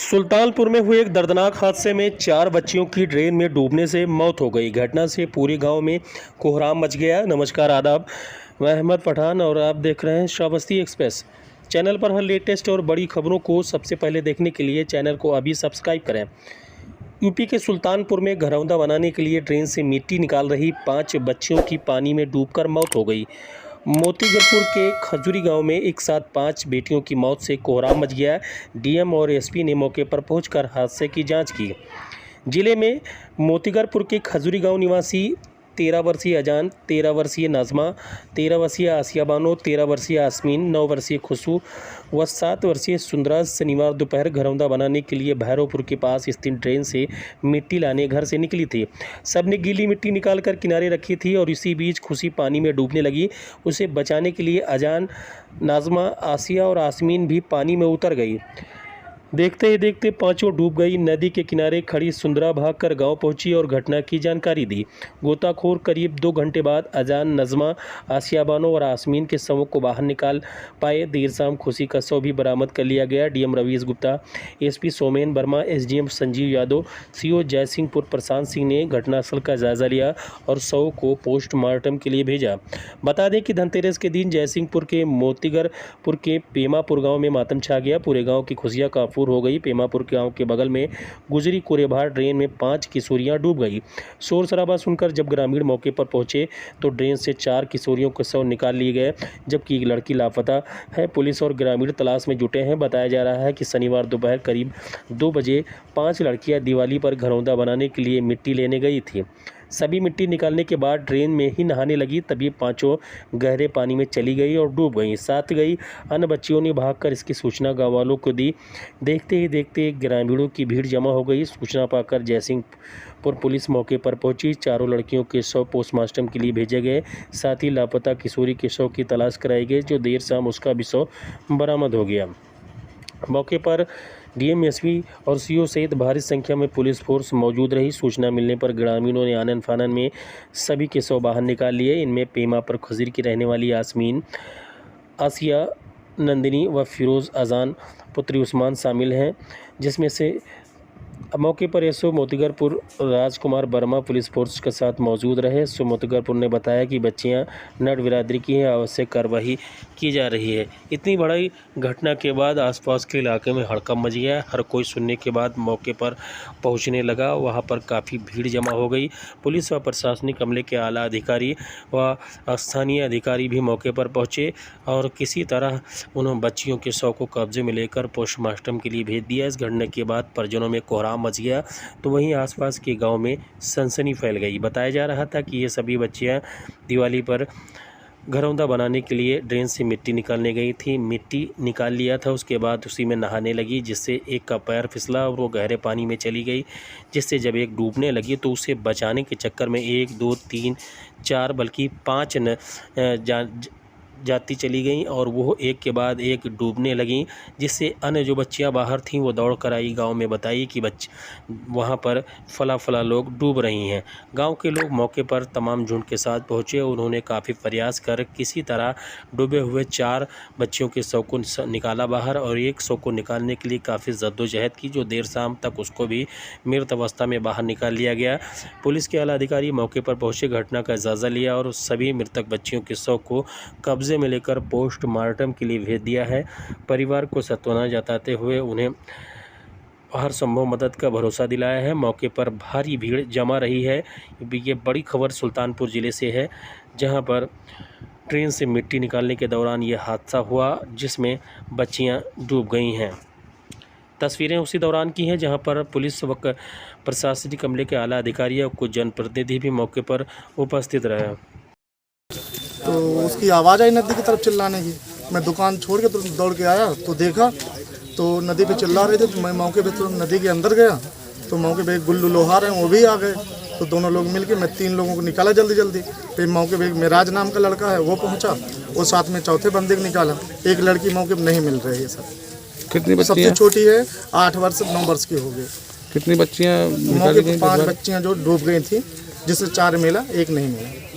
सुल्तानपुर में हुए एक दर्दनाक हादसे में 4 बच्चियों की ड्रेन में डूबने से मौत हो गई। घटना से पूरे गांव में कोहराम मच गया। नमस्कार, आदाब। मैं अहमद पठान और आप देख रहे हैं श्रावस्ती एक्सप्रेस। चैनल पर हर लेटेस्ट और बड़ी खबरों को सबसे पहले देखने के लिए चैनल को अभी सब्सक्राइब करें। यूपी के सुल्तानपुर में घरौंदा बनाने के लिए ड्रेन से मिट्टी निकाल रही 5 बच्चियों की पानी में डूबकर मौत हो गई। मोतीगरपुर के खजूरी गांव में एक साथ 5 बेटियों की मौत से कोहराम मच गया। डीएम और एसपी ने मौके पर पहुंचकर हादसे की जांच की। जिले में मोतीगरपुर के खजूरी गांव निवासी 13 वर्षीय अजान, 13 वर्षीय नाजमा, 13 वर्षीय आसिया बानो, 13 वर्षीय आसमीन, 9 वर्षीय खुशू व 7 वर्षीय सुंदराज शनिवार दोपहर घरौंदा बनाने के लिए भैरवपुर के पास स्थित ड्रेन से मिट्टी लाने घर से निकली थी। सबने गीली मिट्टी निकालकर किनारे रखी थी और इसी बीच खुशी पानी में डूबने लगी। उसे बचाने के लिए अजान, नाजमा, आसिया और आसमीन भी पानी में उतर गई। देखते ही देखते पांचों डूब गई। नदी के किनारे खड़ी सुंदरा भागकर गांव पहुंची और घटना की जानकारी दी। गोताखोर करीब 2 घंटे बाद अजान, नजमा, आसिया बानो और आसमीन के शवों को बाहर निकाल पाए। देर शाम खुशी का शव भी बरामद कर लिया गया। DM Ravish Gupta, SP Somen Verma, SDM Sanjeev Yadav, CO Jaisinghpur Prashant Singh ने घटनास्थल का जायजा लिया और शव को पोस्टमार्टम के लिए भेजा। बता दें कि धनतेरस के दिन जयसिंहपुर के मोतीगरपुर के पेमापुर गाँव में मातम छा गया। पूरे गाँव की खुशियाँ हो गई। पेमापुर गांव के बगल में गुजरी कुरेभार ड्रेन में 5 किशोरियां डूब गई। शोर शराबा सुनकर जब ग्रामीण मौके पर पहुंचे तो ड्रेन से 4 किशोरियों के शव निकाल लिए गए, जबकि एक लड़की लापता है। पुलिस और ग्रामीण तलाश में जुटे हैं। बताया जा रहा है कि शनिवार दोपहर करीब 2 बजे 5 लड़कियां दिवाली पर घरौंदा बनाने के लिए मिट्टी लेने गई थी। सभी मिट्टी निकालने के बाद ड्रेन में ही नहाने लगी, तभी पांचों गहरे पानी में चली गई और डूब गई। साथ गई अन्य बच्चियों ने भागकर इसकी सूचना गाँव वालों को दी। देखते ही देखते ग्रामीणों की भीड़ जमा हो गई। सूचना पाकर जयसिंहपुर पुलिस मौके पर पहुंची। चारों लड़कियों के शव पोस्टमार्टम के लिए भेजे गए। साथ ही लापता किशोरी के शव की तलाश कराई गई, जो देर शाम उसका भी शव बरामद हो गया। मौके पर डीएम, एसपी और सीओ सहित भारी संख्या में पुलिस फोर्स मौजूद रही। सूचना मिलने पर ग्रामीणों ने आनन फानन में सभी के शव बाहर निकाल लिए। इनमें पेमा पर खजीर की रहने वाली यास्मीन, आसिया, नंदिनी व फिरोज़, अजान पुत्री उस्मान शामिल हैं, जिसमें से मौके पर SO Motigarpur Rajkumar Verma police force के साथ मौजूद रहे। एसओ मोतीगरपुर ने बताया कि बच्चियां नर बिरादरी की हैं, आवश्यक कार्रवाई की जा रही है। इतनी बड़ी घटना के बाद आसपास के इलाके में हड़कंप मच गया। हर कोई सुनने के बाद मौके पर पहुंचने लगा। वहां पर काफ़ी भीड़ जमा हो गई। पुलिस व प्रशासनिक अमले के आला अधिकारी व स्थानीय अधिकारी भी मौके पर पहुँचे और किसी तरह उन्होंने बच्चियों के शव को कब्जे में लेकर पोस्टमार्टम के लिए भेज दिया। इस घटना के बाद परिजनों में कोहराम मच गया, तो वहीं आसपास के गांव में सनसनी फैल गई। बताया जा रहा था कि ये सभी बच्चियां दिवाली पर घरौंदा बनाने के लिए ड्रेन से मिट्टी निकालने गई थी। मिट्टी निकाल लिया था, उसके बाद उसी में नहाने लगी, जिससे एक का पैर फिसला और वो गहरे पानी में चली गई, जिससे जब एक डूबने लगी तो उसे बचाने के चक्कर में 1, 2, 3, 4 बल्कि 5 जाती चली गई और वो एक के बाद एक डूबने लगीं, जिससे अन्य जो बच्चियां बाहर थीं वो दौड़ कर आई, गांव में बताई कि वहां पर फला लोग डूब रही हैं। गांव के लोग मौके पर तमाम झुंड के साथ पहुंचे। उन्होंने काफ़ी प्रयास कर किसी तरह डूबे हुए 4 बच्चियों के शव को निकाला बाहर और एक शव को निकालने के लिए काफ़ी जद्दोजहद की, जो देर शाम तक उसको भी मृत अवस्था में बाहर निकाल लिया गया। पुलिस के आला अधिकारी मौके पर पहुँचे, घटना का जायजा लिया और सभी मृतक बच्चियों के शव को कब्जे में लेकर पोस्टमार्टम के लिए भेज दिया है। परिवार को सांत्वना जताते हुए उन्हें हर संभव मदद का भरोसा दिलाया है। मौके पर भारी भीड़ जमा रही है। ये बड़ी खबर सुल्तानपुर ज़िले से है, जहां पर ट्रेन से मिट्टी निकालने के दौरान ये हादसा हुआ, जिसमें बच्चियां डूब गई हैं। तस्वीरें उसी दौरान की हैं जहां पर पुलिस व प्रशासनिक अमले के आला अधिकारी और कुछ जनप्रतिनिधि भी मौके पर उपस्थित रहे। तो उसकी आवाज़ आई नदी की तरफ चिल्लाने की। मैं दुकान छोड़ के तो दौड़ के आया तो देखा तो नदी पे चिल्ला रहे थे। तो मैं मौके पे तो नदी के अंदर गया तो मौके पे एक गुल्लू लोहार हैं, वो भी आ गए। तो दोनों लोग मिलके मैं 3 लोगों को निकाला जल्दी। फिर मौके पे एक मेराज नाम का लड़का है, वो पहुंचा, वो साथ में चौथे बंदे को निकाला। एक लड़की मौके पे नहीं मिल रही है सर। कितनी बच्चियां? सबसे छोटी है 8 वर्ष 9 वर्ष की हो गई। कितनी बच्चियां? मौके पे 5 बच्चियां जो डूब गई थी, जिससे 4 मिला, 1 नहीं मिला।